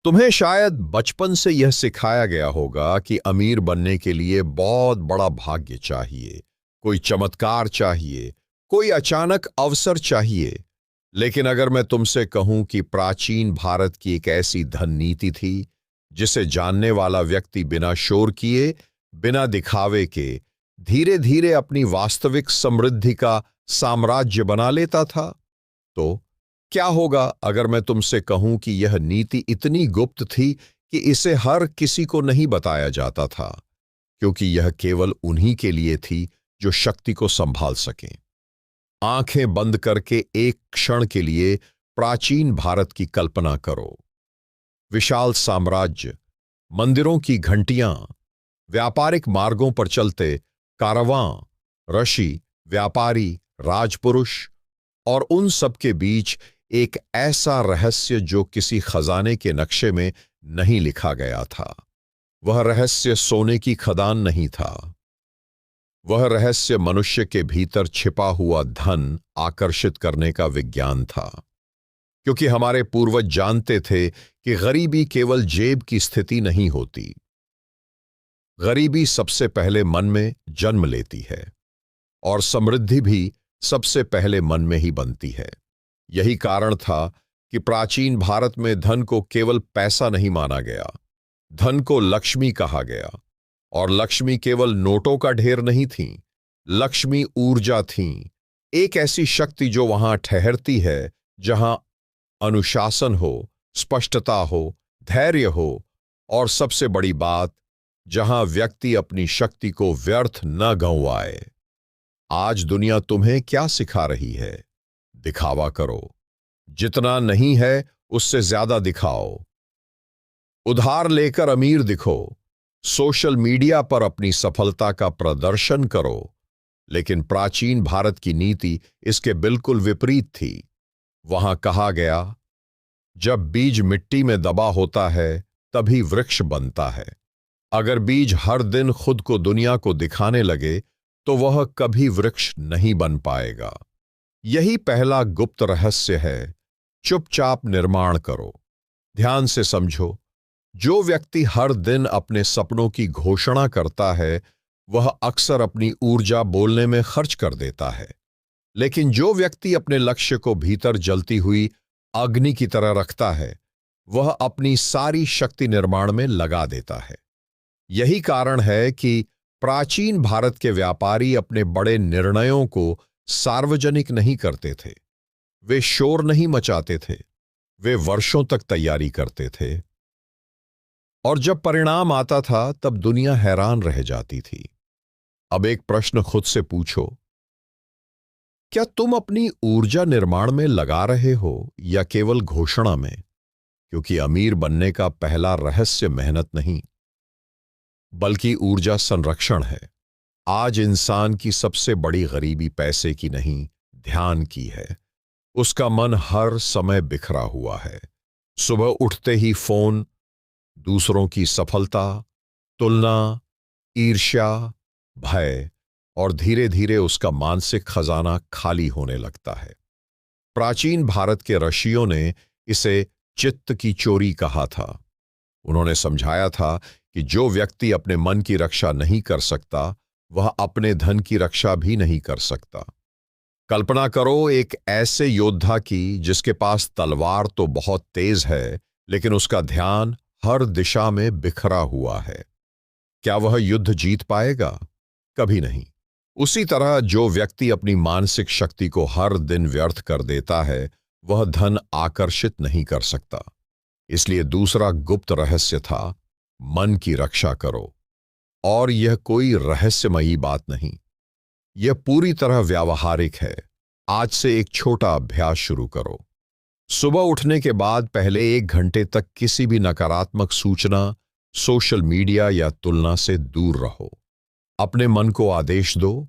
तुम्हें शायद बचपन से यह सिखाया गया होगा कि अमीर बनने के लिए बहुत बड़ा भाग्य चाहिए, कोई चमत्कार चाहिए, कोई अचानक अवसर चाहिए। लेकिन अगर मैं तुमसे कहूं कि प्राचीन भारत की एक ऐसी धन नीति थी जिसे जानने वाला व्यक्ति बिना शोर किए, बिना दिखावे के, धीरे धीरे अपनी वास्तविक समृद्धि का साम्राज्य बना लेता था, तो क्या होगा अगर मैं तुमसे कहूं कि यह नीति इतनी गुप्त थी कि इसे हर किसी को नहीं बताया जाता था, क्योंकि यह केवल उन्हीं के लिए थी जो शक्ति को संभाल सकें। आंखें बंद करके एक क्षण के लिए प्राचीन भारत की कल्पना करो। विशाल साम्राज्य, मंदिरों की घंटियां, व्यापारिक मार्गों पर चलते कारवां, ऋषि, व्यापारी, राजपुरुष, और उन सब के बीच एक ऐसा रहस्य जो किसी खजाने के नक्शे में नहीं लिखा गया था। वह रहस्य सोने की खदान नहीं था। वह रहस्य मनुष्य के भीतर छिपा हुआ धन आकर्षित करने का विज्ञान था। क्योंकि हमारे पूर्वज जानते थे कि गरीबी केवल जेब की स्थिति नहीं होती। गरीबी सबसे पहले मन में जन्म लेती है, और समृद्धि भी सबसे पहले मन में ही बनती है। यही कारण था कि प्राचीन भारत में धन को केवल पैसा नहीं माना गया, धन को लक्ष्मी कहा गया। और लक्ष्मी केवल नोटों का ढेर नहीं थी, लक्ष्मी ऊर्जा थी, एक ऐसी शक्ति जो वहां ठहरती है जहां अनुशासन हो, स्पष्टता हो, धैर्य हो, और सबसे बड़ी बात, जहां व्यक्ति अपनी शक्ति को व्यर्थ न गंवाए। आज दुनिया तुम्हें क्या सिखा रही है? दिखावा करो, जितना नहीं है उससे ज्यादा दिखाओ, उधार लेकर अमीर दिखो, सोशल मीडिया पर अपनी सफलता का प्रदर्शन करो। लेकिन प्राचीन भारत की नीति इसके बिल्कुल विपरीत थी। वहां कहा गया, जब बीज मिट्टी में दबा होता है तभी वृक्ष बनता है। अगर बीज हर दिन खुद को दुनिया को दिखाने लगे तो वह कभी वृक्ष नहीं बन पाएगा। यही पहला गुप्त रहस्य है। चुपचाप निर्माण करो। ध्यान से समझो, जो व्यक्ति हर दिन अपने सपनों की घोषणा करता है वह अक्सर अपनी ऊर्जा बोलने में खर्च कर देता है। लेकिन जो व्यक्ति अपने लक्ष्य को भीतर जलती हुई अग्नि की तरह रखता है वह अपनी सारी शक्ति निर्माण में लगा देता है। यही कारण है कि प्राचीन भारत के व्यापारी अपने बड़े निर्णयों को सार्वजनिक नहीं करते थे। वे शोर नहीं मचाते थे, वे वर्षों तक तैयारी करते थे। और जब परिणाम आता था तब दुनिया हैरान रह जाती थी। अब एक प्रश्न खुद से पूछो, क्या तुम अपनी ऊर्जा निर्माण में लगा रहे हो या केवल घोषणा में? क्योंकि अमीर बनने का पहला रहस्य मेहनत नहीं, बल्कि ऊर्जा संरक्षण है। आज इंसान की सबसे बड़ी गरीबी पैसे की नहीं, ध्यान की है। उसका मन हर समय बिखरा हुआ है। सुबह उठते ही फोन, दूसरों की सफलता, तुलना, ईर्ष्या, भय, और धीरे धीरे उसका मानसिक खजाना खाली होने लगता है। प्राचीन भारत के ऋषियों ने इसे चित्त की चोरी कहा था। उन्होंने समझाया था कि जो व्यक्ति अपने मन की रक्षा नहीं कर सकता वह अपने धन की रक्षा भी नहीं कर सकता। कल्पना करो एक ऐसे योद्धा की जिसके पास तलवार तो बहुत तेज है लेकिन उसका ध्यान हर दिशा में बिखरा हुआ है। क्या वह युद्ध जीत पाएगा? कभी नहीं। उसी तरह जो व्यक्ति अपनी मानसिक शक्ति को हर दिन व्यर्थ कर देता है वह धन आकर्षित नहीं कर सकता। इसलिए दूसरा गुप्त रहस्य था, मन की रक्षा करो। और यह कोई रहस्यमयी बात नहीं, यह पूरी तरह व्यावहारिक है। आज से एक छोटा अभ्यास शुरू करो। सुबह उठने के बाद पहले 1 घंटे तक किसी भी नकारात्मक सूचना, सोशल मीडिया या तुलना से दूर रहो। अपने मन को आदेश दो,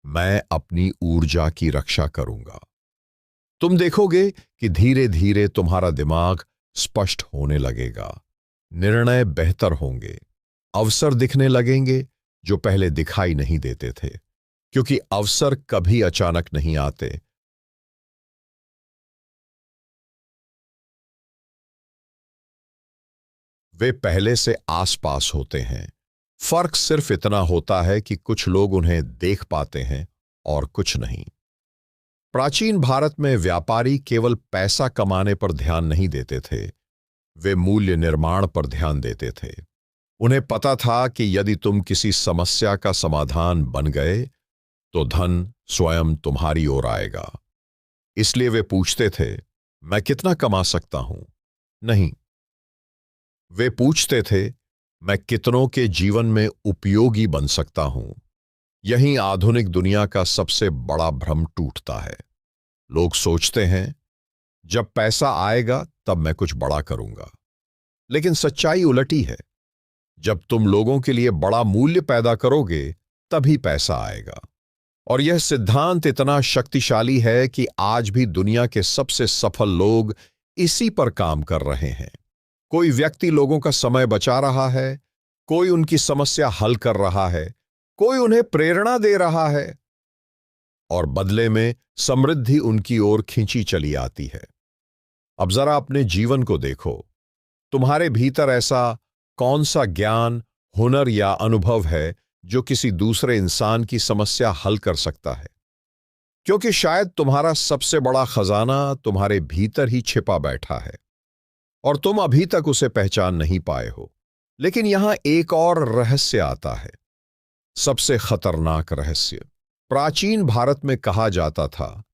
मैं अपनी ऊर्जा की रक्षा करूंगा। तुम देखोगे कि धीरे धीरे तुम्हारा दिमाग स्पष्ट होने लगेगा, निर्णय बेहतर होंगे, अवसर दिखने लगेंगे जो पहले दिखाई नहीं देते थे। क्योंकि अवसर कभी अचानक नहीं आते, वे पहले से आसपास होते हैं। फर्क सिर्फ इतना होता है कि कुछ लोग उन्हें देख पाते हैं और कुछ नहीं। प्राचीन भारत में व्यापारी केवल पैसा कमाने पर ध्यान नहीं देते थे, वे मूल्य निर्माण पर ध्यान देते थे। उन्हें पता था कि यदि तुम किसी समस्या का समाधान बन गए तो धन स्वयं तुम्हारी ओर आएगा। इसलिए वे पूछते थे, मैं कितना कमा सकता हूं? नहीं, वे पूछते थे, मैं कितनों के जीवन में उपयोगी बन सकता हूं? यही आधुनिक दुनिया का सबसे बड़ा भ्रम टूटता है। लोग सोचते हैं, जब पैसा आएगा तब मैं कुछ बड़ा करूंगा। लेकिन सच्चाई उलटी है। जब तुम लोगों के लिए बड़ा मूल्य पैदा करोगे तभी पैसा आएगा। और यह सिद्धांत इतना शक्तिशाली है कि आज भी दुनिया के सबसे सफल लोग इसी पर काम कर रहे हैं। कोई व्यक्ति लोगों का समय बचा रहा है, कोई उनकी समस्या हल कर रहा है, कोई उन्हें प्रेरणा दे रहा है, और बदले में समृद्धि उनकी ओर खींची चली आती है। अब जरा अपने जीवन को देखो। तुम्हारे भीतर ऐसा कौन सा ज्ञान, हुनर या अनुभव है जो किसी दूसरे इंसान की समस्या हल कर सकता है? क्योंकि शायद तुम्हारा सबसे बड़ा खजाना तुम्हारे भीतर ही छिपा बैठा है और तुम अभी तक उसे पहचान नहीं पाए हो। लेकिन यहां एक और रहस्य आता है, सबसे खतरनाक रहस्य। प्राचीन भारत में कहा जाता था,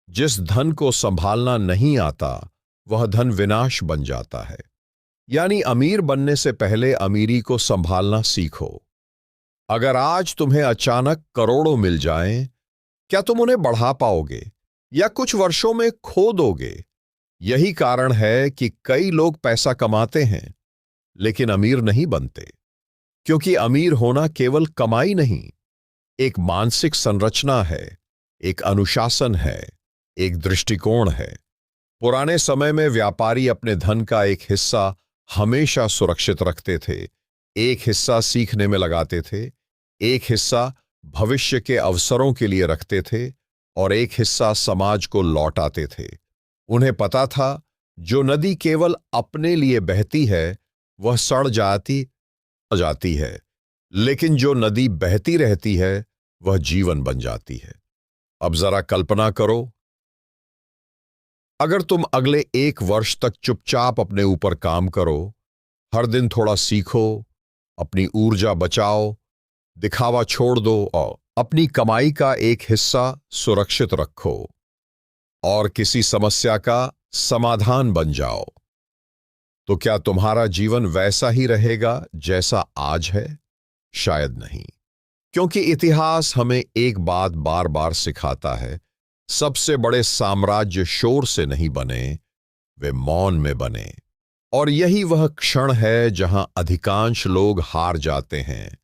जिस धन को संभालना नहीं आता वह धन विनाश बन जाता है। यानी अमीर बनने से पहले अमीरी को संभालना सीखो। अगर आज तुम्हें अचानक करोड़ों मिल जाएं, क्या तुम उन्हें बढ़ा पाओगे या कुछ वर्षों में खो दोगे? यही कारण है कि कई लोग पैसा कमाते हैं लेकिन अमीर नहीं बनते। क्योंकि अमीर होना केवल कमाई नहीं, एक मानसिक संरचना है, एक अनुशासन है, एक दृष्टिकोण है। पुराने समय में व्यापारी अपने धन का एक हिस्सा हमेशा सुरक्षित रखते थे, एक हिस्सा सीखने में लगाते थे, एक हिस्सा भविष्य के अवसरों के लिए रखते थे और एक हिस्सा समाज को लौटाते थे। उन्हें पता था, जो नदी केवल अपने लिए बहती है वह सड़ जाती है, लेकिन जो नदी बहती रहती है वह जीवन बन जाती है। अब जरा कल्पना करो, अगर तुम अगले 1 वर्ष तक चुपचाप अपने ऊपर काम करो, हर दिन थोड़ा सीखो, अपनी ऊर्जा बचाओ, दिखावा छोड़ दो और अपनी कमाई का एक हिस्सा सुरक्षित रखो और किसी समस्या का समाधान बन जाओ, तो क्या तुम्हारा जीवन वैसा ही रहेगा जैसा आज है? शायद नहीं। क्योंकि इतिहास हमें एक बात बार बार सिखाता है, सबसे बड़े साम्राज्य शोर से नहीं बने, वे मौन में बने। और यही वह क्षण है जहां अधिकांश लोग हार जाते हैं।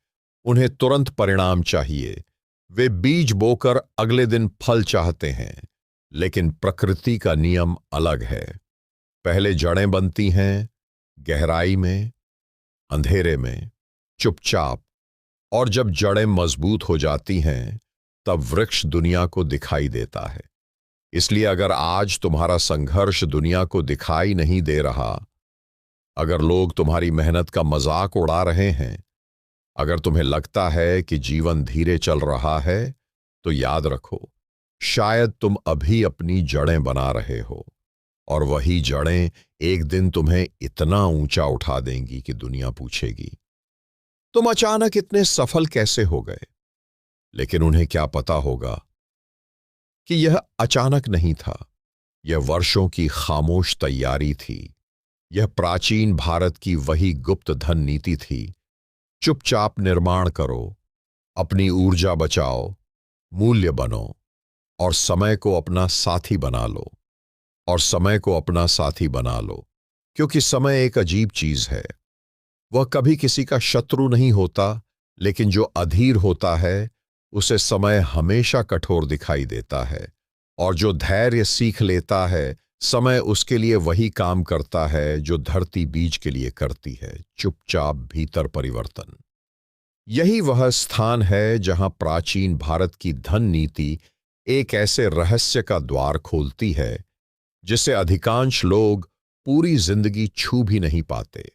उन्हें तुरंत परिणाम चाहिए, वे बीज बोकर अगले दिन फल चाहते हैं। लेकिन प्रकृति का नियम अलग है। पहले जड़ें बनती हैं, गहराई में, अंधेरे में, चुपचाप, और जब जड़ें मजबूत हो जाती हैं तब वृक्ष दुनिया को दिखाई देता है। इसलिए अगर आज तुम्हारा संघर्ष दुनिया को दिखाई नहीं दे रहा, अगर लोग तुम्हारी मेहनत का मजाक उड़ा रहे हैं, अगर तुम्हें लगता है कि जीवन धीरे चल रहा है, तो याद रखो, शायद तुम अभी अपनी जड़ें बना रहे हो और वही जड़ें एक दिन तुम्हें इतना ऊंचा उठा देंगी कि दुनिया पूछेगी, तुम अचानक इतने सफल कैसे हो गए? लेकिन उन्हें क्या पता होगा कि यह अचानक नहीं था, यह वर्षों की खामोश तैयारी थी। यह प्राचीन भारत की वही गुप्त धन नीति थी, चुपचाप निर्माण करो, अपनी ऊर्जा बचाओ, मूल्य बनो और समय को अपना साथी बना लो। क्योंकि समय एक अजीब चीज है। वह कभी किसी का शत्रु नहीं होता, लेकिन जो अधीर होता है उसे समय हमेशा कठोर दिखाई देता है। और जो धैर्य सीख लेता है, समय उसके लिए वही काम करता है जो धरती बीज के लिए करती है, चुपचाप भीतर परिवर्तन। यही वह स्थान है जहां प्राचीन भारत की धन नीति एक ऐसे रहस्य का द्वार खोलती है जिसे अधिकांश लोग पूरी जिंदगी छू भी नहीं पाते।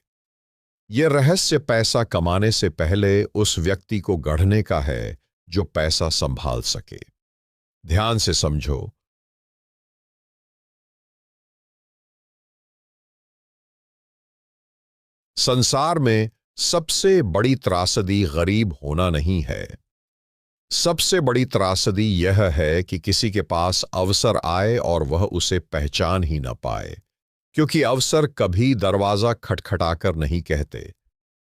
यह रहस्य पैसा कमाने से पहले उस व्यक्ति को गढ़ने का है जो पैसा संभाल सके। ध्यान से समझो। संसार में सबसे बड़ी त्रासदी गरीब होना नहीं है। सबसे बड़ी त्रासदी यह है कि किसी के पास अवसर आए और वह उसे पहचान ही न पाए, क्योंकि अवसर कभी दरवाजा खटखटाकर नहीं कहते,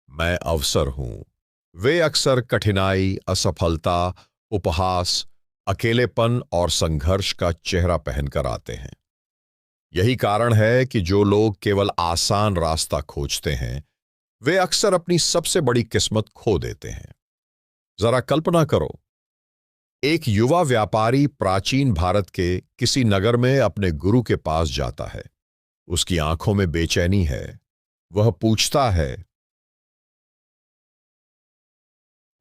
मैं अवसर हूं। वे अक्सर कठिनाई, असफलता, उपहास, अकेलेपन और संघर्ष का चेहरा पहनकर आते हैं। यही कारण है कि जो लोग केवल आसान रास्ता खोजते हैं, वे अक्सर अपनी सबसे बड़ी किस्मत खो देते हैं। जरा कल्पना करो, एक युवा व्यापारी प्राचीन भारत के किसी नगर में अपने गुरु के पास जाता है। उसकी आंखों में बेचैनी है। वह पूछता है,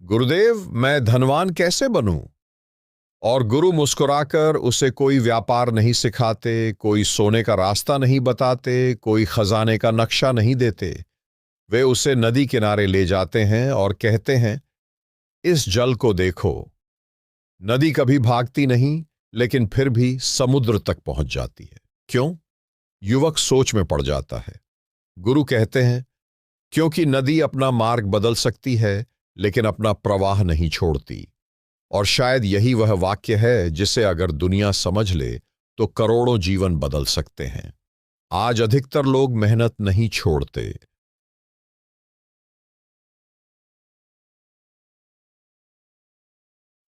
गुरुदेव, मैं धनवान कैसे बनूं? और गुरु मुस्कुराकर उसे कोई व्यापार नहीं सिखाते, कोई सोने का रास्ता नहीं बताते, कोई खजाने का नक्शा नहीं देते। वे उसे नदी किनारे ले जाते हैं और कहते हैं, इस जल को देखो। नदी कभी भागती नहीं, लेकिन फिर भी समुद्र तक पहुंच जाती है। क्यों? युवक सोच में पड़ जाता है। गुरु कहते हैं, क्योंकि नदी अपना मार्ग बदल सकती है, लेकिन अपना प्रवाह नहीं छोड़ती। और शायद यही वह वाक्य है जिसे अगर दुनिया समझ ले तो करोड़ों जीवन बदल सकते हैं। आज अधिकतर लोग मेहनत नहीं छोड़ते।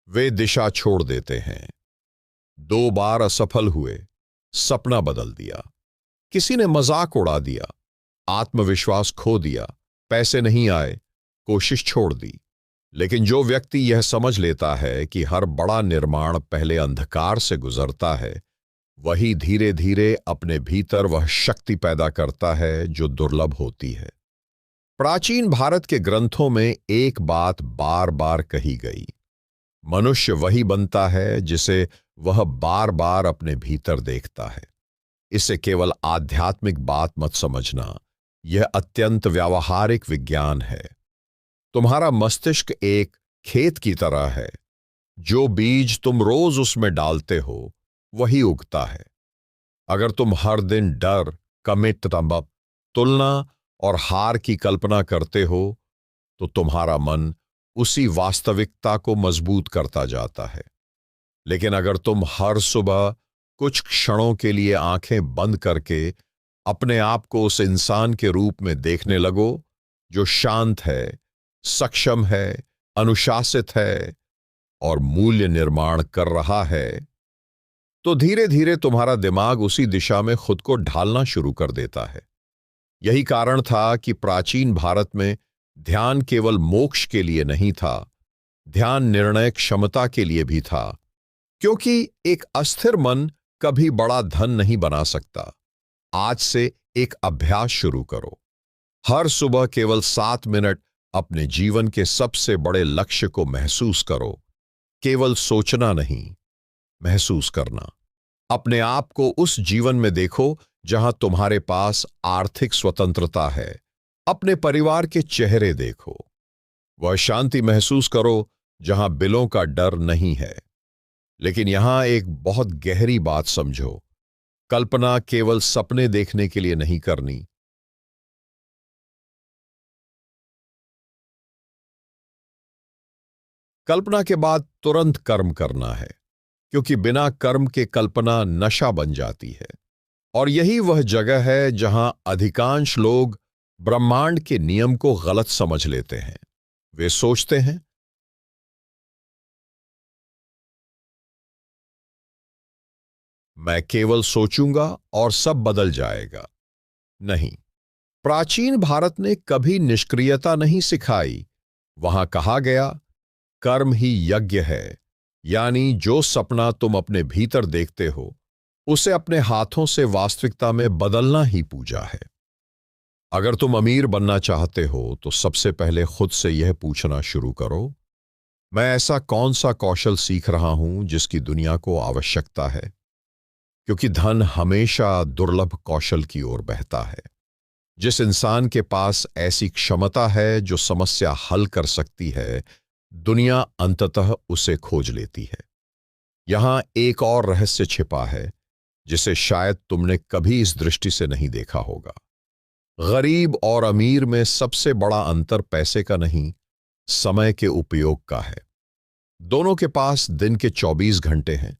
वे दिशा छोड़ देते हैं। 2 बार असफल हुए, सपना बदल दिया। किसी ने मजाक उड़ा दिया, आत्मविश्वास खो दिया, पैसे नहीं आए, कोशिश छोड़ दी। लेकिन जो व्यक्ति यह समझ लेता है कि हर बड़ा निर्माण पहले अंधकार से गुजरता है, वही धीरे धीरे अपने भीतर वह शक्ति पैदा करता है जो दुर्लभ होती है। प्राचीन भारत के ग्रंथों में एक बात बार बार कही गई, मनुष्य वही बनता है जिसे वह बार बार अपने भीतर देखता है। इसे केवल आध्यात्मिक बात मत समझना, यह अत्यंत व्यावहारिक विज्ञान है। तुम्हारा मस्तिष्क एक खेत की तरह है। जो बीज तुम रोज उसमें डालते हो, वही उगता है। अगर तुम हर दिन डर, कमिट, तुलना और हार की कल्पना करते हो, तो तुम्हारा मन उसी वास्तविकता को मजबूत करता जाता है। लेकिन अगर तुम हर सुबह कुछ क्षणों के लिए आंखें बंद करके अपने आप को उस इंसान के रूप में देखने लगो जो शांत है, सक्षम है, अनुशासित है और मूल्य निर्माण कर रहा है, तो धीरे धीरे तुम्हारा दिमाग उसी दिशा में खुद को ढालना शुरू कर देता है। यही कारण था कि प्राचीन भारत में ध्यान केवल मोक्ष के लिए नहीं था, ध्यान निर्णय क्षमता के लिए भी था। क्योंकि एक अस्थिर मन कभी बड़ा धन नहीं बना सकता। आज से एक अभ्यास शुरू करो। हर सुबह केवल 7 मिनट अपने जीवन के सबसे बड़े लक्ष्य को महसूस करो। केवल सोचना नहीं, महसूस करना। अपने आप को उस जीवन में देखो जहां तुम्हारे पास आर्थिक स्वतंत्रता है। अपने परिवार के चेहरे देखो। वह शांति महसूस करो जहां बिलों का डर नहीं है। लेकिन यहां एक बहुत गहरी बात समझो, कल्पना केवल सपने देखने के लिए नहीं करनी। कल्पना के बाद तुरंत कर्म करना है, क्योंकि बिना कर्म के कल्पना नशा बन जाती है। और यही वह जगह है जहां अधिकांश लोग ब्रह्मांड के नियम को गलत समझ लेते हैं। वे सोचते हैं, मैं केवल सोचूंगा और सब बदल जाएगा। नहीं, प्राचीन भारत ने कभी निष्क्रियता नहीं सिखाई। वहां कहा गया, कर्म ही यज्ञ है। यानी जो सपना तुम अपने भीतर देखते हो, उसे अपने हाथों से वास्तविकता में बदलना ही पूजा है। अगर तुम अमीर बनना चाहते हो तो सबसे पहले खुद से यह पूछना शुरू करो, मैं ऐसा कौन सा कौशल सीख रहा हूं जिसकी दुनिया को आवश्यकता है? क्योंकि धन हमेशा दुर्लभ कौशल की ओर बहता है। जिस इंसान के पास ऐसी क्षमता है जो समस्या हल कर सकती है, दुनिया अंततः उसे खोज लेती है। यहां एक और रहस्य छिपा है जिसे शायद तुमने कभी इस दृष्टि से नहीं देखा होगा। गरीब और अमीर में सबसे बड़ा अंतर पैसे का नहीं, समय के उपयोग का है। दोनों के पास दिन के 24 घंटे हैं,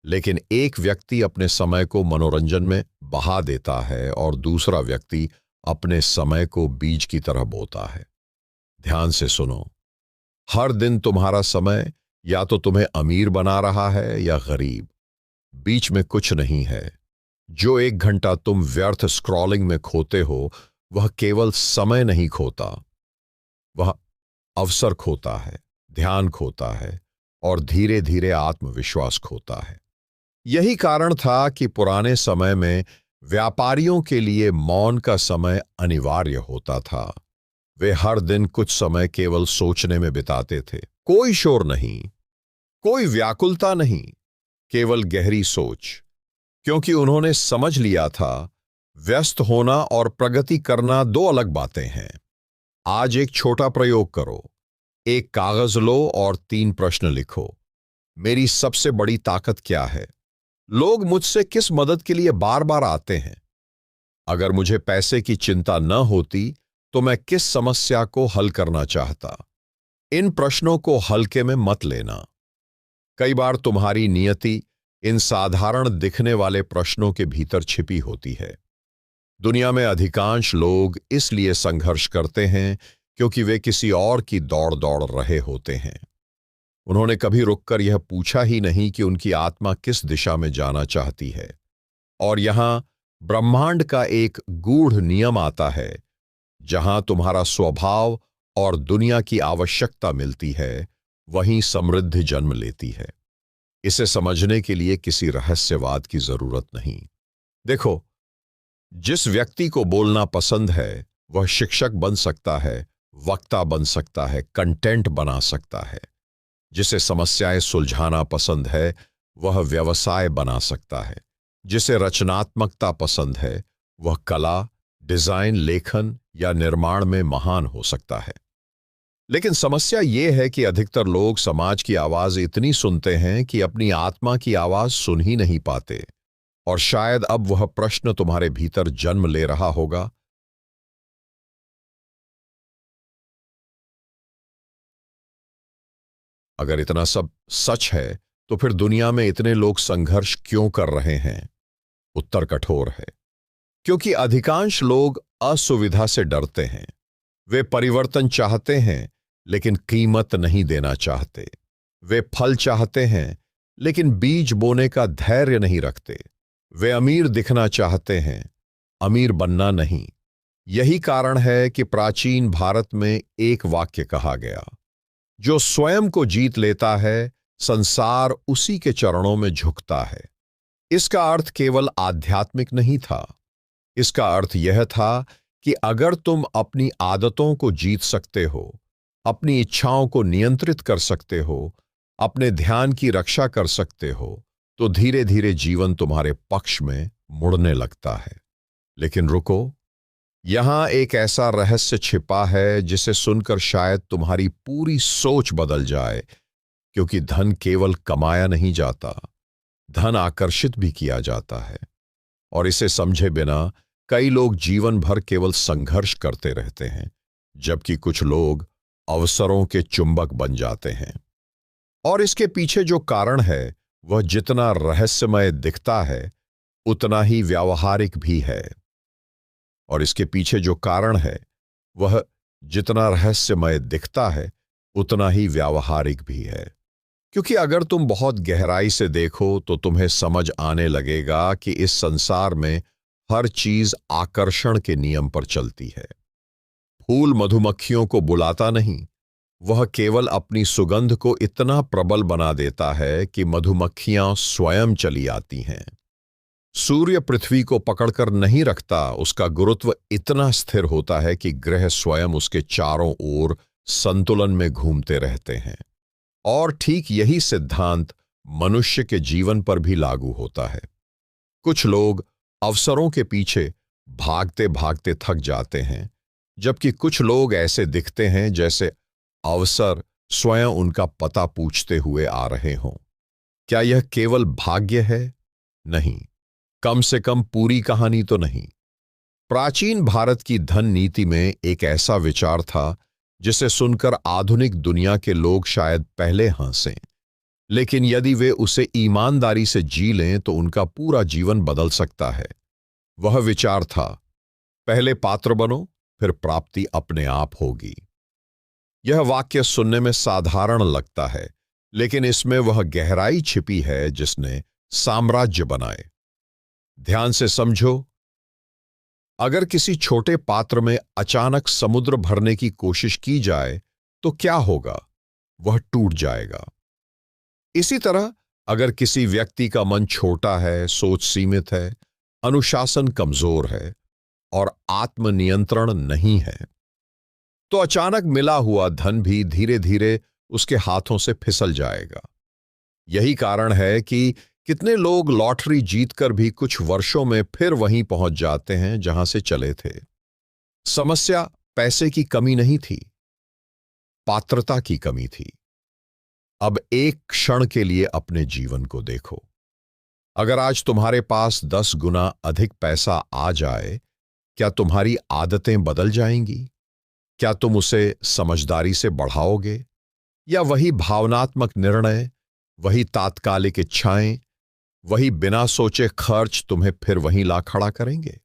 लेकिन एक व्यक्ति अपने समय को मनोरंजन में बहा देता है और दूसरा व्यक्ति अपने समय को बीज की तरह बोता है। ध्यान से सुनो, हर दिन तुम्हारा समय या तो तुम्हें अमीर बना रहा है या गरीब, बीच में कुछ नहीं है। जो 1 घंटा तुम व्यर्थ स्क्रॉलिंग में खोते हो, वह केवल समय नहीं खोता, वह अवसर खोता है, ध्यान खोता है और धीरे धीरे आत्मविश्वास खोता है। यही कारण था कि पुराने समय में व्यापारियों के लिए मौन का समय अनिवार्य होता था। वे हर दिन कुछ समय केवल सोचने में बिताते थे। कोई शोर नहीं, कोई व्याकुलता नहीं, केवल गहरी सोच, क्योंकि उन्होंने समझ लिया था व्यस्त होना और प्रगति करना दो अलग बातें हैं। आज एक छोटा प्रयोग करो। एक कागज लो और 3 प्रश्न लिखो। मेरी सबसे बड़ी ताकत क्या है? लोग मुझसे किस मदद के लिए बार बार आते हैं? अगर मुझे पैसे की चिंता न होती तो मैं किस समस्या को हल करना चाहता? इन प्रश्नों को हल्के में मत लेना। कई बार तुम्हारी नियति इन साधारण दिखने वाले प्रश्नों के भीतर छिपी होती है। दुनिया में अधिकांश लोग इसलिए संघर्ष करते हैं क्योंकि वे किसी और की दौड़ दौड़ रहे होते हैं। उन्होंने कभी रुककर यह पूछा ही नहीं कि उनकी आत्मा किस दिशा में जाना चाहती है। और यहां ब्रह्मांड का एक गूढ़ नियम आता है, जहां तुम्हारा स्वभाव और दुनिया की आवश्यकता मिलती है, वहीं समृद्धि जन्म लेती है। इसे समझने के लिए किसी रहस्यवाद की जरूरत नहीं। देखो, जिस व्यक्ति को बोलना पसंद है, वह शिक्षक बन सकता है, वक्ता बन सकता है, कंटेंट बना सकता है। जिसे समस्याएं सुलझाना पसंद है, वह व्यवसाय बना सकता है। जिसे रचनात्मकता पसंद है, वह कला, डिजाइन, लेखन या निर्माण में महान हो सकता है। लेकिन समस्या यह है कि अधिकतर लोग समाज की आवाज इतनी सुनते हैं कि अपनी आत्मा की आवाज सुन ही नहीं पाते। और शायद अब वह प्रश्न तुम्हारे भीतर जन्म ले रहा होगा, अगर इतना सब सच है तो फिर दुनिया में इतने लोग संघर्ष क्यों कर रहे हैं? उत्तर कठोर है, क्योंकि अधिकांश लोग असुविधा से डरते हैं। वे परिवर्तन चाहते हैं लेकिन कीमत नहीं देना चाहते। वे फल चाहते हैं लेकिन बीज बोने का धैर्य नहीं रखते। वे अमीर दिखना चाहते हैं, अमीर बनना नहीं। यही कारण है कि प्राचीन भारत में एक वाक्य कहा गया, जो स्वयं को जीत लेता है, संसार उसी के चरणों में झुकता है। इसका अर्थ केवल आध्यात्मिक नहीं था। इसका अर्थ यह था कि अगर तुम अपनी आदतों को जीत सकते हो, अपनी इच्छाओं को नियंत्रित कर सकते हो, अपने ध्यान की रक्षा कर सकते हो, तो धीरे धीरे जीवन तुम्हारे पक्ष में मुड़ने लगता है। लेकिन रुको, यहां एक ऐसा रहस्य छिपा है जिसे सुनकर शायद तुम्हारी पूरी सोच बदल जाए, क्योंकि धन केवल कमाया नहीं जाता, धन आकर्षित भी किया जाता है। और इसे समझे बिना कई लोग जीवन भर केवल संघर्ष करते रहते हैं, जबकि कुछ लोग अवसरों के चुंबक बन जाते हैं। और इसके पीछे जो कारण है, वह जितना रहस्यमय दिखता है, उतना ही व्यावहारिक भी है। और इसके पीछे जो कारण है, वह जितना रहस्यमय दिखता है, उतना ही व्यावहारिक भी है। क्योंकि अगर तुम बहुत गहराई से देखो तो तुम्हें समझ आने लगेगा कि इस संसार में हर चीज आकर्षण के नियम पर चलती है। फूल मधुमक्खियों को बुलाता नहीं, वह केवल अपनी सुगंध को इतना प्रबल बना देता है कि मधुमक्खियां स्वयं चली आती हैं। सूर्य पृथ्वी को पकड़कर नहीं रखता, उसका गुरुत्व इतना स्थिर होता है कि ग्रह स्वयं उसके चारों ओर संतुलन में घूमते रहते हैं। और ठीक यही सिद्धांत मनुष्य के जीवन पर भी लागू होता है। कुछ लोग अवसरों के पीछे भागते भागते थक जाते हैं, जबकि कुछ लोग ऐसे दिखते हैं जैसे अवसर स्वयं उनका पता पूछते हुए आ रहे हों। क्या यह केवल भाग्य है? नहीं, कम से कम पूरी कहानी तो नहीं। प्राचीन भारत की धन नीति में एक ऐसा विचार था जिसे सुनकर आधुनिक दुनिया के लोग शायद पहले हंसें, लेकिन यदि वे उसे ईमानदारी से जी लें तो उनका पूरा जीवन बदल सकता है। वह विचार था, पहले पात्र बनो, फिर प्राप्ति अपने आप होगी। यह वाक्य सुनने में साधारण लगता है, लेकिन इसमें वह गहराई छिपी है जिसने साम्राज्य बनाए। ध्यान से समझो, अगर किसी छोटे पात्र में अचानक समुद्र भरने की कोशिश की जाए तो क्या होगा? वह टूट जाएगा। इसी तरह अगर किसी व्यक्ति का मन छोटा है, सोच सीमित है, अनुशासन कमजोर है और आत्मनियंत्रण नहीं है, तो अचानक मिला हुआ धन भी धीरे धीरे उसके हाथों से फिसल जाएगा। यही कारण है कि कितने लोग लॉटरी जीतकर भी कुछ वर्षों में फिर वहीं पहुंच जाते हैं जहां से चले थे। समस्या पैसे की कमी नहीं थी, पात्रता की कमी थी। अब एक क्षण के लिए अपने जीवन को देखो। अगर आज तुम्हारे पास 10 गुना अधिक पैसा आ जाए, क्या तुम्हारी आदतें बदल जाएंगी? क्या तुम उसे समझदारी से बढ़ाओगे, या वही भावनात्मक निर्णय, वही तात्कालिक इच्छाएं, वही बिना सोचे खर्च तुम्हें फिर वहीं ला खड़ा करेंगे?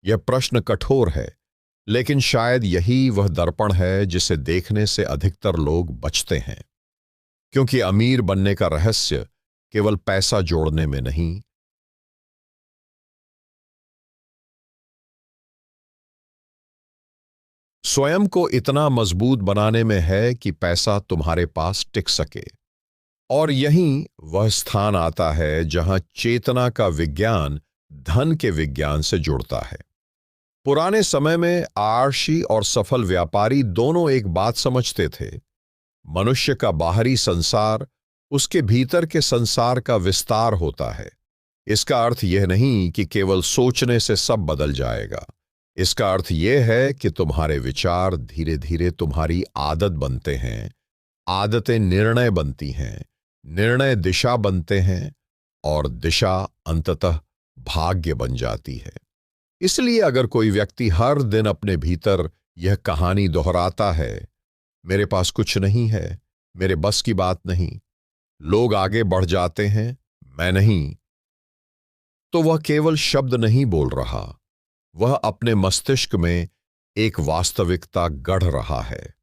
यह प्रश्न कठोर है, लेकिन शायद यही वह दर्पण है जिसे देखने से अधिकतर लोग बचते हैं। क्योंकि अमीर बनने का रहस्य केवल पैसा जोड़ने में नहीं, स्वयं को इतना मजबूत बनाने में है कि पैसा तुम्हारे पास टिक सके। और यहीं वह स्थान आता है जहां चेतना का विज्ञान धन के विज्ञान से जुड़ता है। पुराने समय में आळसी और सफल व्यापारी दोनों एक बात समझते थे, मनुष्य का बाहरी संसार उसके भीतर के संसार का विस्तार होता है। इसका अर्थ यह नहीं कि केवल सोचने से सब बदल जाएगा। इसका अर्थ यह है कि तुम्हारे विचार धीरे धीरे तुम्हारी आदत बनते हैं, आदतें निर्णय बनती हैं, निर्णय दिशा बनते हैं, और दिशा अंततः भाग्य बन जाती है। इसलिए अगर कोई व्यक्ति हर दिन अपने भीतर यह कहानी दोहराता है, मेरे पास कुछ नहीं है, मेरे बस की बात नहीं, लोग आगे बढ़ जाते हैं, मैं नहीं, तो वह केवल शब्द नहीं बोल रहा, वह अपने मस्तिष्क में एक वास्तविकता गढ़ रहा है।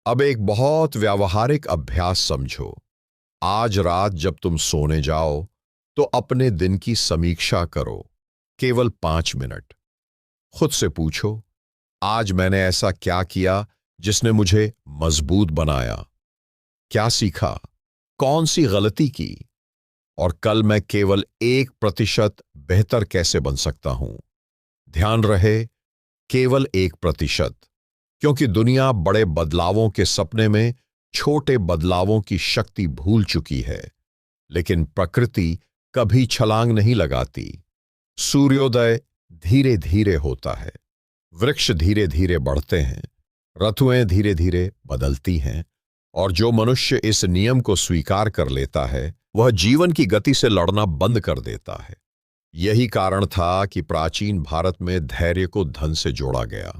अब एक बहुत व्यावहारिक अभ्यास समझो। आज रात जब तुम सोने जाओ तो अपने दिन की समीक्षा करो, केवल 5 मिनट। खुद से पूछो, आज मैंने ऐसा क्या किया जिसने मुझे मजबूत बनाया? क्या सीखा? कौन सी गलती की? और कल मैं केवल 1% बेहतर कैसे बन सकता हूं? ध्यान रहे, केवल 1%, क्योंकि दुनिया बड़े बदलावों के सपने में छोटे बदलावों की शक्ति भूल चुकी है। लेकिन प्रकृति कभी छलांग नहीं लगाती। सूर्योदय धीरे धीरे होता है, वृक्ष धीरे धीरे बढ़ते हैं, ऋतुएं धीरे धीरे बदलती हैं, और जो मनुष्य इस नियम को स्वीकार कर लेता है वह जीवन की गति से लड़ना बंद कर देता है। यही कारण था कि प्राचीन भारत में धैर्य को धन से जोड़ा गया,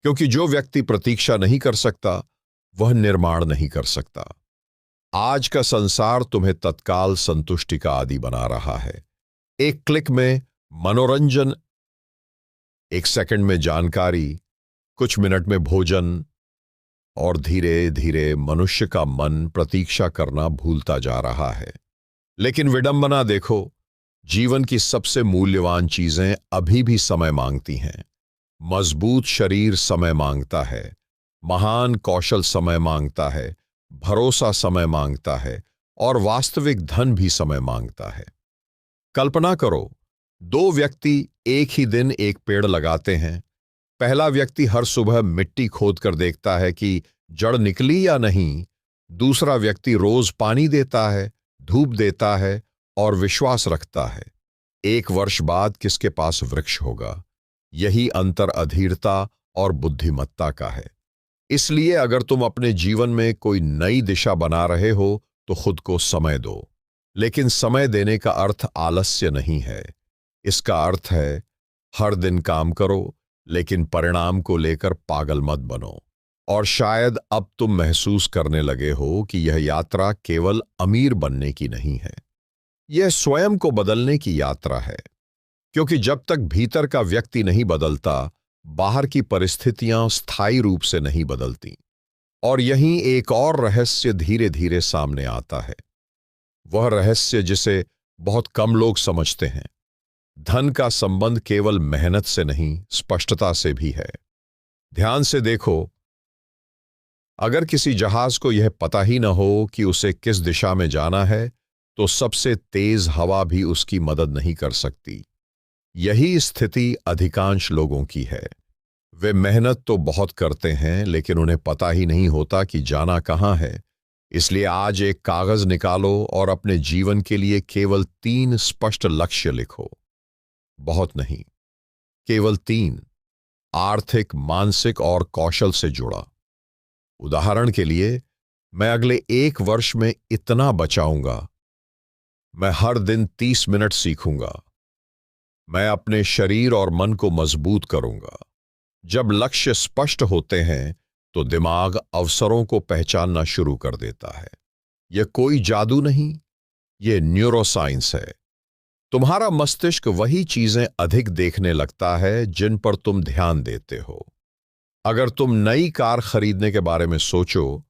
क्योंकि जो व्यक्ति प्रतीक्षा नहीं कर सकता वह निर्माण नहीं कर सकता। आज का संसार तुम्हें तत्काल संतुष्टि का आदी बना रहा है। एक क्लिक में मनोरंजन, एक सेकंड में जानकारी, कुछ मिनट में भोजन, और धीरे धीरे मनुष्य का मन प्रतीक्षा करना भूलता जा रहा है। लेकिन विडंबना देखो, जीवन की सबसे मूल्यवान चीजें अभी भी समय मांगती हैं। मजबूत शरीर समय मांगता है, महान कौशल समय मांगता है, भरोसा समय मांगता है, और वास्तविक धन भी समय मांगता है। कल्पना करो, 2 व्यक्ति एक ही दिन एक पेड़ लगाते हैं। पहला व्यक्ति हर सुबह मिट्टी खोदकर देखता है कि जड़ निकली या नहीं। दूसरा व्यक्ति रोज पानी देता है, धूप देता है और विश्वास रखता है। 1 वर्ष बाद किसके पास वृक्ष होगा? यही अंतर अधीरता और बुद्धिमत्ता का है। इसलिए अगर तुम अपने जीवन में कोई नई दिशा बना रहे हो तो खुद को समय दो। लेकिन समय देने का अर्थ आलस्य नहीं है। इसका अर्थ है हर दिन काम करो, लेकिन परिणाम को लेकर पागल मत बनो। और शायद अब तुम महसूस करने लगे हो कि यह यात्रा केवल अमीर बनने की नहीं है, यह स्वयं को बदलने की यात्रा है। क्योंकि जब तक भीतर का व्यक्ति नहीं बदलता, बाहर की परिस्थितियां स्थायी रूप से नहीं बदलती। और यहीं एक और रहस्य धीरे धीरे सामने आता है, वह रहस्य जिसे बहुत कम लोग समझते हैं। धन का संबंध केवल मेहनत से नहीं, स्पष्टता से भी है। ध्यान से देखो, अगर किसी जहाज को यह पता ही न हो कि उसे किस दिशा में जाना है, तो सबसे तेज हवा भी उसकी मदद नहीं कर सकती। यही स्थिति अधिकांश लोगों की है। वे मेहनत तो बहुत करते हैं, लेकिन उन्हें पता ही नहीं होता कि जाना कहाँ है। इसलिए आज एक कागज निकालो और अपने जीवन के लिए केवल 3 स्पष्ट लक्ष्य लिखो। बहुत नहीं, केवल 3। आर्थिक, मानसिक और कौशल से जुड़ा। उदाहरण के लिए, मैं अगले 1 वर्ष में इतना बचाऊंगा। मैं हर दिन 30 मिनट सीखूंगा। मैं अपने शरीर और मन को मजबूत करूंगा। जब लक्ष्य स्पष्ट होते हैं तो दिमाग अवसरों को पहचानना शुरू कर देता है। यह कोई जादू नहीं, यह न्यूरोसाइंस है। तुम्हारा मस्तिष्क वही चीजें अधिक देखने लगता है जिन पर तुम ध्यान देते हो। अगर तुम नई कार खरीदने के बारे में सोचो,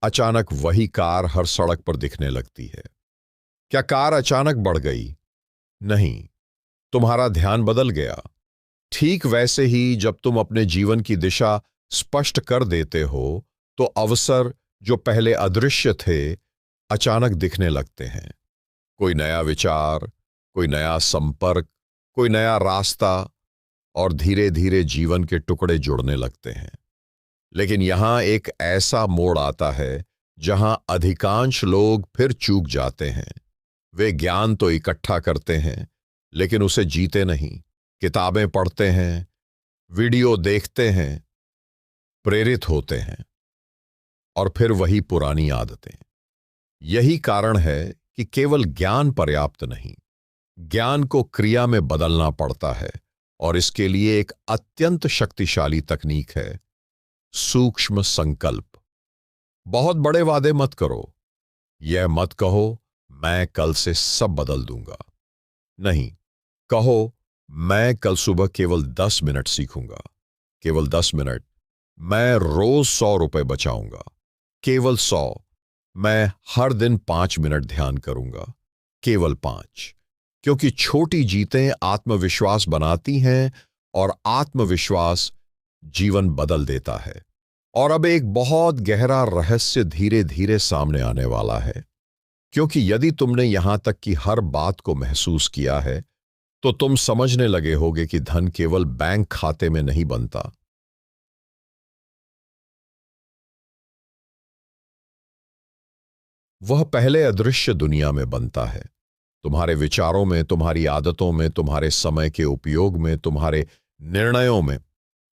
अचानक वही कार हर सड़क पर दिखने लगती है। क्या कार अचानक बढ़ गई? नहीं, तुम्हारा ध्यान बदल गया। ठीक वैसे ही जब तुम अपने जीवन की दिशा स्पष्ट कर देते हो, तो अवसर जो पहले अदृश्य थे, अचानक दिखने लगते हैं। कोई नया विचार, कोई नया संपर्क, कोई नया रास्ता, और धीरे धीरे जीवन के टुकड़े जुड़ने लगते हैं। लेकिन यहां एक ऐसा मोड़ आता है जहां अधिकांश लोग फिर चूक जाते हैं। वे ज्ञान तो इकट्ठा करते हैं, लेकिन उसे जीते नहीं। किताबें पढ़ते हैं, वीडियो देखते हैं, प्रेरित होते हैं, और फिर वही पुरानी आदतें। यही कारण है कि केवल ज्ञान पर्याप्त नहीं, ज्ञान को क्रिया में बदलना पड़ता है। और इसके लिए एक अत्यंत शक्तिशाली तकनीक है, सूक्ष्म संकल्प। बहुत बड़े वादे मत करो। यह मत कहो मैं कल से सब बदल दूंगा। नहीं, कहो मैं कल सुबह केवल 10 मिनट सीखूंगा। केवल 10 मिनट। मैं रोज 100 रुपए बचाऊंगा। केवल 100। मैं हर दिन 5 मिनट ध्यान करूंगा। केवल 5। क्योंकि छोटी जीतें आत्मविश्वास बनाती हैं, और आत्मविश्वास जीवन बदल देता है। और अब एक बहुत गहरा रहस्य धीरे धीरे सामने आने वाला है। क्योंकि यदि तुमने यहां तक की हर बात को महसूस किया है, तो तुम समझने लगे होगे कि धन केवल बैंक खाते में नहीं बनता। वह पहले अदृश्य दुनिया में बनता है। तुम्हारे विचारों में, तुम्हारी आदतों में, तुम्हारे समय के उपयोग में, तुम्हारे निर्णयों में।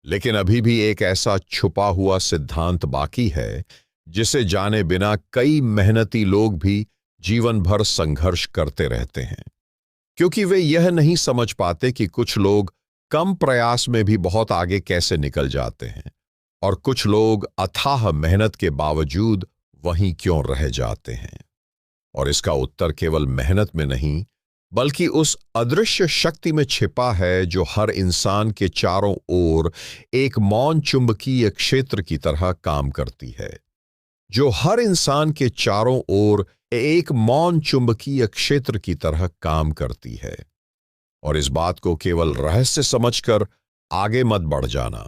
लेकिन अभी भी एक ऐसा छुपा हुआ सिद्धांत बाकी है जिसे जाने बिना कई मेहनती लोग भी जीवन भर संघर्ष करते रहते हैं। क्योंकि वे यह नहीं समझ पाते कि कुछ लोग कम प्रयास में भी बहुत आगे कैसे निकल जाते हैं, और कुछ लोग अथाह मेहनत के बावजूद वहीं क्यों रह जाते हैं। और इसका उत्तर केवल मेहनत में नहीं, बल्कि उस अदृश्य शक्ति में छिपा है जो हर इंसान के चारों ओर एक मौन चुंबकीय क्षेत्र की तरह काम करती है। जो हर इंसान के चारों ओर एक मौन चुंबकीय क्षेत्र की तरह काम करती है। और इस बात को केवल रहस्य समझकर आगे मत बढ़ जाना,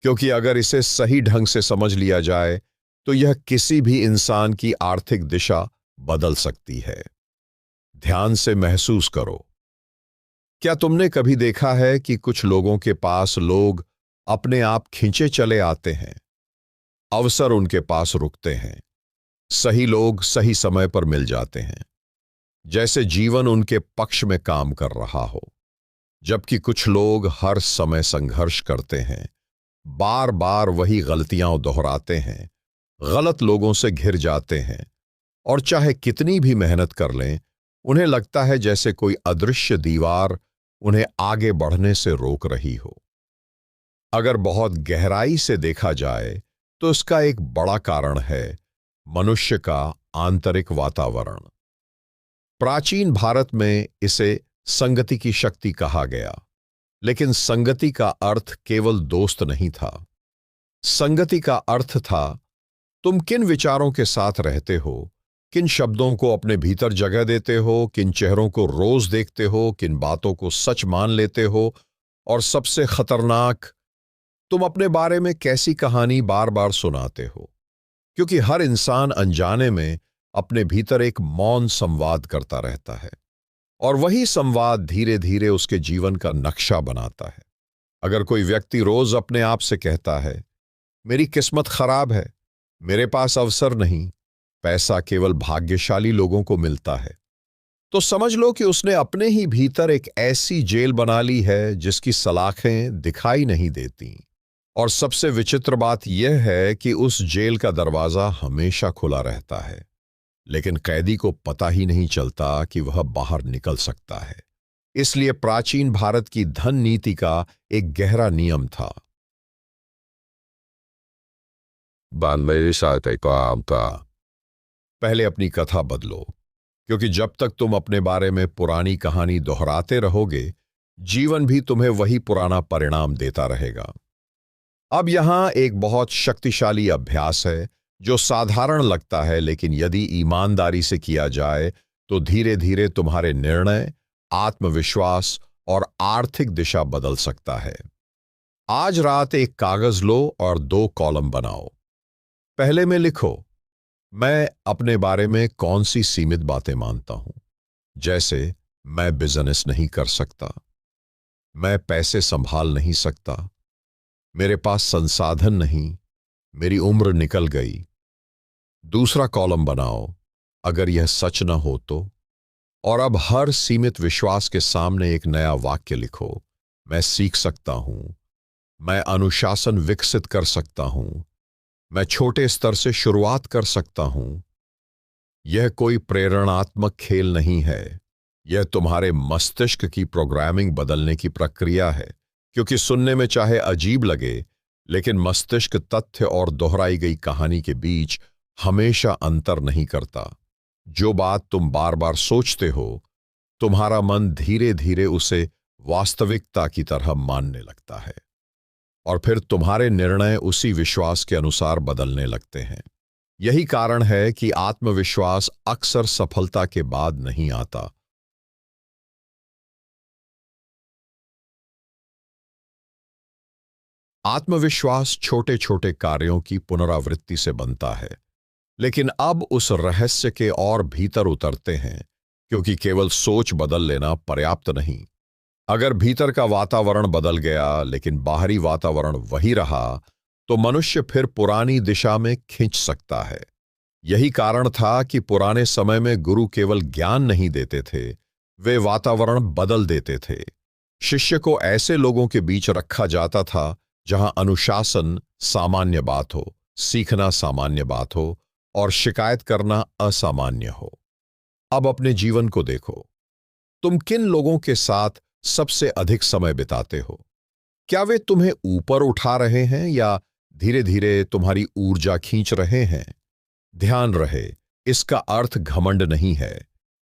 क्योंकि अगर इसे सही ढंग से समझ लिया जाए तो यह किसी भी इंसान की आर्थिक दिशा बदल सकती है। ध्यान से महसूस करो। क्या तुमने कभी देखा है कि कुछ लोगों के पास लोग अपने आप खींचे चले आते हैं? अवसर उनके पास रुकते हैं। सही लोग सही समय पर मिल जाते हैं। जैसे जीवन उनके पक्ष में काम कर रहा हो। जबकि कुछ लोग हर समय संघर्ष करते हैं, बार बार वही गलतियां दोहराते हैं, गलत लोगों से घिर जाते हैं, और चाहे कितनी भी मेहनत कर लें, उन्हें लगता है जैसे कोई अदृश्य दीवार उन्हें आगे बढ़ने से रोक रही हो। अगर बहुत गहराई से देखा जाए तो इसका एक बड़ा कारण है मनुष्य का आंतरिक वातावरण। प्राचीन भारत में इसे संगति की शक्ति कहा गया, लेकिन संगति का अर्थ केवल दोस्त नहीं था। संगति का अर्थ था तुम किन विचारों के साथ रहते हो, किन शब्दों को अपने भीतर जगह देते हो, किन चेहरों को रोज देखते हो, किन बातों को सच मान लेते हो, और सबसे खतरनाक, तुम अपने बारे में कैसी कहानी बार बार सुनाते हो। क्योंकि हर इंसान अनजाने में अपने भीतर एक मौन संवाद करता रहता है, और वही संवाद धीरे धीरे उसके जीवन का नक्शा बनाता है। अगर कोई व्यक्ति रोज अपने आप से कहता है, मेरी किस्मत खराब है, मेरे पास अवसर नहीं, पैसा केवल भाग्यशाली लोगों को मिलता है, तो समझ लो कि उसने अपने ही भीतर एक ऐसी जेल बना ली है जिसकी सलाखें दिखाई नहीं देती। और सबसे विचित्र बात यह है कि उस जेल का दरवाजा हमेशा खुला रहता है, लेकिन कैदी को पता ही नहीं चलता कि वह बाहर निकल सकता है। इसलिए प्राचीन भारत की धन नीति का एक गहरा नियम था। पहले अपनी कथा बदलो, क्योंकि जब तक तुम अपने बारे में पुरानी कहानी दोहराते रहोगे, जीवन भी तुम्हें वही पुराना परिणाम देता रहेगा। अब यहां एक बहुत शक्तिशाली अभ्यास है जो साधारण लगता है, लेकिन यदि ईमानदारी से किया जाए तो धीरे धीरे तुम्हारे निर्णय, आत्मविश्वास और आर्थिक दिशा बदल सकता है। आज रात एक कागज लो और 2 कॉलम बनाओ। पहले में लिखो, मैं अपने बारे में कौन सी सीमित बातें मानता हूं, जैसे मैं बिजनेस नहीं कर सकता, मैं पैसे संभाल नहीं सकता, मेरे पास संसाधन नहीं, मेरी उम्र निकल गई। दूसरा कॉलम बनाओ, अगर यह सच न हो तो। और अब हर सीमित विश्वास के सामने एक नया वाक्य लिखो, मैं सीख सकता हूं, मैं अनुशासन विकसित कर सकता हूं, मैं छोटे स्तर से शुरुआत कर सकता हूं। यह कोई प्रेरणात्मक खेल नहीं है, यह तुम्हारे मस्तिष्क की प्रोग्रामिंग बदलने की प्रक्रिया है। क्योंकि सुनने में चाहे अजीब लगे, लेकिन मस्तिष्क तथ्य और दोहराई गई कहानी के बीच हमेशा अंतर नहीं करता। जो बात तुम बार बार सोचते हो, तुम्हारा मन धीरे धीरे उसे वास्तविकता की तरह मानने लगता है, और फिर तुम्हारे निर्णय उसी विश्वास के अनुसार बदलने लगते हैं। यही कारण है कि आत्मविश्वास अक्सर सफलता के बाद नहीं आता। आत्मविश्वास छोटे छोटे कार्यों की पुनरावृत्ति से बनता है। लेकिन अब उस रहस्य के और भीतर उतरते हैं, क्योंकि केवल सोच बदल लेना पर्याप्त नहीं। अगर भीतर का वातावरण बदल गया लेकिन बाहरी वातावरण वही रहा, तो मनुष्य फिर पुरानी दिशा में खिंच सकता है। यही कारण था कि पुराने समय में गुरु केवल ज्ञान नहीं देते थे, वे वातावरण बदल देते थे। शिष्य को ऐसे लोगों के बीच रखा जाता था जहां अनुशासन सामान्य बात हो, सीखना सामान्य बात हो, और शिकायत करना असामान्य हो। अब अपने जीवन को देखो, तुम किन लोगों के साथ सबसे अधिक समय बिताते हो? क्या वे तुम्हें ऊपर उठा रहे हैं या धीरे धीरे तुम्हारी ऊर्जा खींच रहे हैं? ध्यान रहे, इसका अर्थ घमंड नहीं है।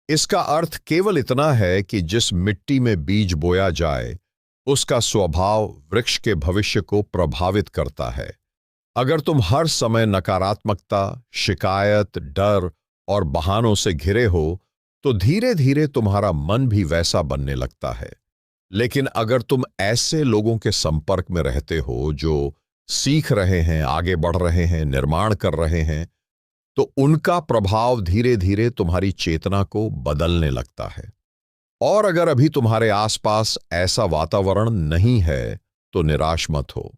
इसका अर्थ केवल इतना है कि जिस मिट्टी में बीज बोया जाए, उसका स्वभाव वृक्ष के भविष्य को प्रभावित करता है। अगर तुम हर समय नकारात्मकता, शिकायत, डर और बहानों से घिरे हो, तो धीरे धीरे तुम्हारा मन भी वैसा बनने लगता है। लेकिन अगर तुम ऐसे लोगों के संपर्क में रहते हो जो सीख रहे हैं, आगे बढ़ रहे हैं, निर्माण कर रहे हैं, तो उनका प्रभाव धीरे धीरे तुम्हारी चेतना को बदलने लगता है। और अगर अभी तुम्हारे आसपास ऐसा वातावरण नहीं है, तो निराश मत हो।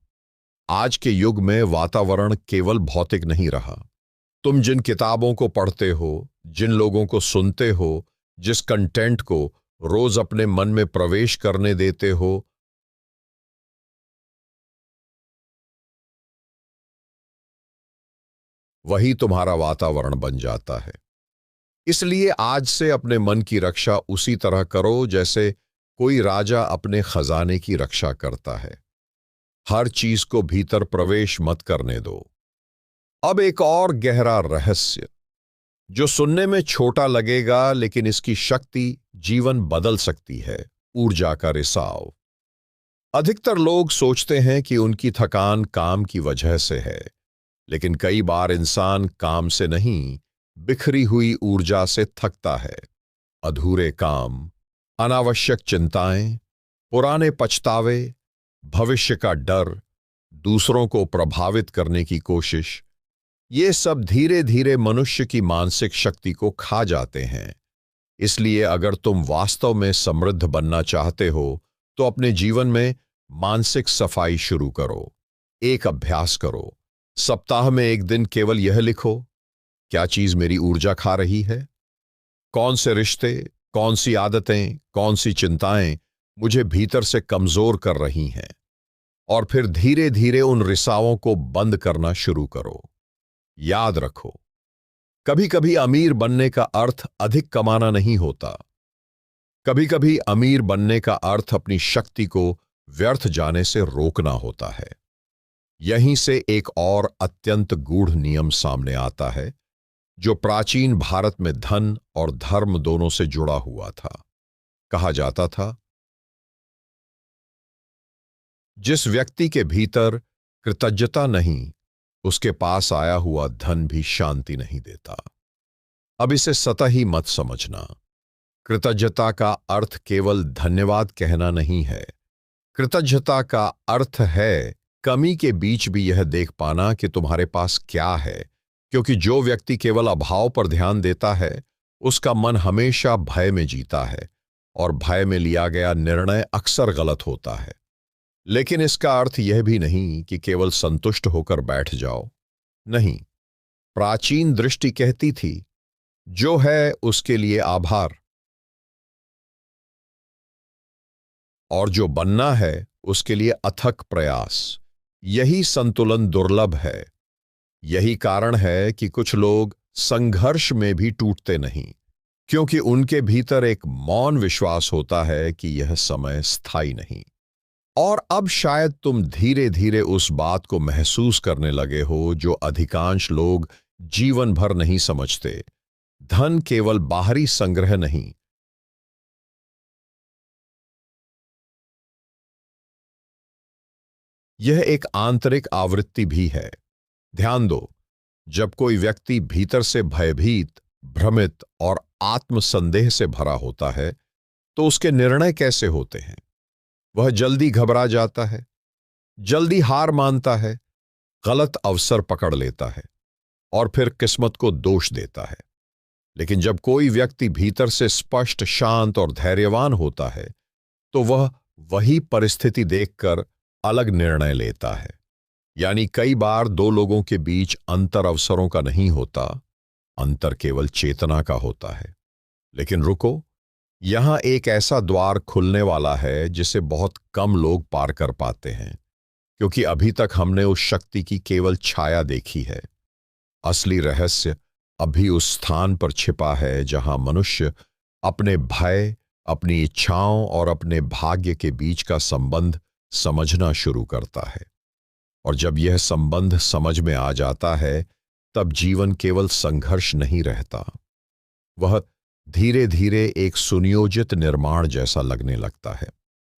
आज के युग में वातावरण केवल भौतिक नहीं रहा। तुम जिन किताबों को पढ़ते हो, जिन लोगों को सुनते हो, जिस कंटेंट को रोज अपने मन में प्रवेश करने देते हो, वही तुम्हारा वातावरण बन जाता है। इसलिए आज से अपने मन की रक्षा उसी तरह करो जैसे कोई राजा अपने खजाने की रक्षा करता है। हर चीज को भीतर प्रवेश मत करने दो। अब एक और गहरा रहस्य, जो सुनने में छोटा लगेगा लेकिन इसकी शक्ति जीवन बदल सकती है। ऊर्जा का रिसाव। अधिकतर लोग सोचते हैं कि उनकी थकान काम की वजह से है, लेकिन कई बार इंसान काम से नहीं, बिखरी हुई ऊर्जा से थकता है। अधूरे काम, अनावश्यक चिंताएं, पुराने पछतावे, भविष्य का डर, दूसरों को प्रभावित करने की कोशिश, ये सब धीरे धीरे मनुष्य की मानसिक शक्ति को खा जाते हैं। इसलिए अगर तुम वास्तव में समृद्ध बनना चाहते हो तो अपने जीवन में मानसिक सफाई शुरू करो। एक अभ्यास करो। सप्ताह में एक दिन केवल यह लिखो, क्या चीज मेरी ऊर्जा खा रही है? कौन से रिश्ते, कौन सी आदतें, कौन सी चिंताएं मुझे भीतर से कमजोर कर रही हैं? और फिर धीरे धीरे उन रिसावों को बंद करना शुरू करो। याद रखो, कभी कभी अमीर बनने का अर्थ अधिक कमाना नहीं होता। कभी कभी अमीर बनने का अर्थ अपनी शक्ति को व्यर्थ जाने से रोकना होता है। यहीं से एक और अत्यंत गूढ़ नियम सामने आता है, जो प्राचीन भारत में धन और धर्म दोनों से जुड़ा हुआ था। कहा जाता था, जिस व्यक्ति के भीतर कृतज्ञता नहीं, उसके पास आया हुआ धन भी शांति नहीं देता। अब इसे सतही मत समझना। कृतज्ञता का अर्थ केवल धन्यवाद कहना नहीं है। कृतज्ञता का अर्थ है कमी के बीच भी यह देख पाना कि तुम्हारे पास क्या है, क्योंकि जो व्यक्ति केवल अभाव पर ध्यान देता है, उसका मन हमेशा भय में जीता है, और भय में लिया गया निर्णय अक्सर गलत होता है। लेकिन इसका अर्थ यह भी नहीं कि केवल संतुष्ट होकर बैठ जाओ। नहीं, प्राचीन दृष्टि कहती थी, जो है उसके लिए आभार, और जो बनना है उसके लिए अथक प्रयास। यही संतुलन दुर्लभ है। यही कारण है कि कुछ लोग संघर्ष में भी टूटते नहीं, क्योंकि उनके भीतर एक मौन विश्वास होता है कि यह समय स्थायी नहीं। और अब शायद तुम धीरे धीरे उस बात को महसूस करने लगे हो जो अधिकांश लोग जीवन भर नहीं समझते। धन केवल बाहरी संग्रह नहीं, यह एक आंतरिक आवृत्ति भी है। ध्यान दो, जब कोई व्यक्ति भीतर से भयभीत, भ्रमित और आत्मसंदेह से भरा होता है, तो उसके निर्णय कैसे होते हैं? वह जल्दी घबरा जाता है, जल्दी हार मानता है, गलत अवसर पकड़ लेता है और फिर किस्मत को दोष देता है। लेकिन जब कोई व्यक्ति भीतर से स्पष्ट, शांत और धैर्यवान होता है, तो वह वही परिस्थिति देखकर अलग निर्णय लेता है। यानी कई बार दो लोगों के बीच अंतर अवसरों का नहीं होता, अंतर केवल चेतना का होता है। लेकिन रुको, यहां एक ऐसा द्वार खुलने वाला है जिसे बहुत कम लोग पार कर पाते हैं, क्योंकि अभी तक हमने उस शक्ति की केवल छाया देखी है। असली रहस्य अभी उस स्थान पर छिपा है जहां मनुष्य अपने भय, अपनी इच्छाओं और अपने भाग्य के बीच का संबंध समझना शुरू करता है। और जब यह संबंध समझ में आ जाता है, तब जीवन केवल संघर्ष नहीं रहता, वह धीरे धीरे एक सुनियोजित निर्माण जैसा लगने लगता है।